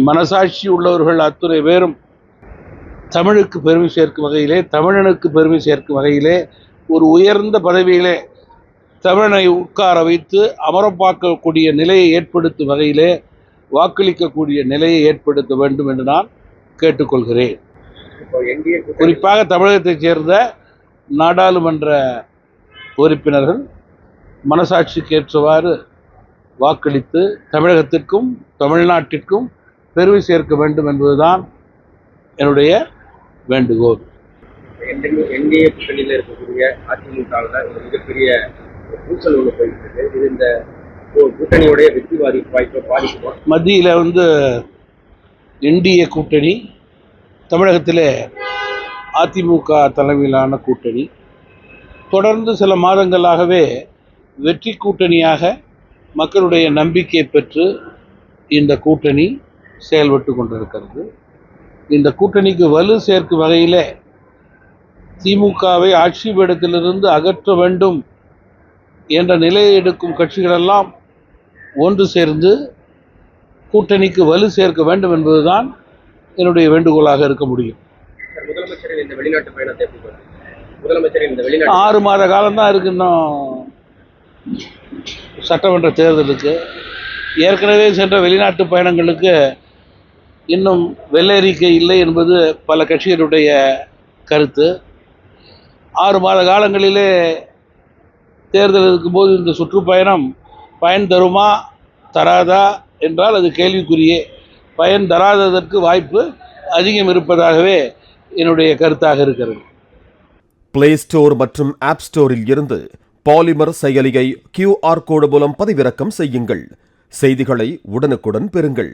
மனசாட்சி உள்ளவர்கள் அத்துணை பேரும் தமிழுக்கு பெருமை சேர்க்கும் வகையிலே, தமிழனுக்கு பெருமை சேர்க்கும் வகையிலே, ஒரு உயர்ந்த பதவியிலே தமிழனை உட்கார வைத்து அமரப்பாக்கக்கூடிய நிலையை ஏற்படுத்தும் வகையிலே வாக்களிக்கக்கூடிய நிலையை ஏற்படுத்த வேண்டும் என்று நான் கேட்டுக்கொள்கிறேன். குறிப்பாக தமிழகத்தைச் சேர்ந்த நாடாளுமன்ற உறுப்பினர்கள் மனசாட்சிக்கேற்றவாறு வாக்களித்து தமிழகத்திற்கும் தமிழ்நாட்டிற்கும் பெருமை சேர்க்க வேண்டும் என்பதுதான் என்னுடைய வேண்டுகோள். என்டிஏ கூட்டணியில் இருக்கக்கூடிய அதிமுகவில் ஒரு மிகப்பெரிய பூசல் ஒன்று போயிட்டு இது இந்த கூட்டணியுடைய வெற்றி வாய்ப்பை பாதிக்குமா? மத்தியில் என்டிஏ கூட்டணி, தமிழகத்திலே அதிமுக தலைமையிலான கூட்டணி தொடர்ந்து சில மாதங்களாகவே வெற்றி கூட்டணியாக மக்களுடைய நம்பிக்கை பெற்று இந்த கூட்டணி செயல்பட்டு கொண்டிருக்கிறது. இந்த கூட்டணிக்கு வலு சேர்க்கும் வகையிலே திமுகவை ஆட்சி பீடத்திலிருந்து அகற்ற வேண்டும் என்ற நிலையை எடுக்கும் கட்சிகளெல்லாம் ஒன்று சேர்ந்து கூட்டணிக்கு வலு சேர்க்க வேண்டும் என்பதுதான் என்னுடைய வேண்டுகோளாக இருக்க முடியும். முதலமைச்சரின் இந்த வெளிநாட்டு பயணத்தை 6 மாத காலம்தான் இருக்கு இன்னும் சட்டமன்ற தேர்தலுக்கு. ஏற்கனவே சென்ற வெளிநாட்டு பயணங்களுக்கு இன்னும் வெள்ளரிக்கை இல்லை என்பது பல கட்சிகளுடைய கருத்து. 6 மாத காலங்களிலே தேர்தல் இருக்கும்போது இந்த சுற்றுப்பயணம் பயன் தருமா தராதா என்றால் அது கேள்விக்குரியே. பயன் தராததற்கு வாய்ப்பு அதிகம் இருப்பதாகவே என்னுடைய கருத்தாக இருக்கிறது. பிளே ஸ்டோர் மற்றும் ஆப் ஸ்டோரில் இருந்து பாலிமர் செயலியை QR கோடு மூலம் பதிவிறக்கம் செய்யுங்கள். செய்திகளை உடனுக்குடன் பெறுங்கள்.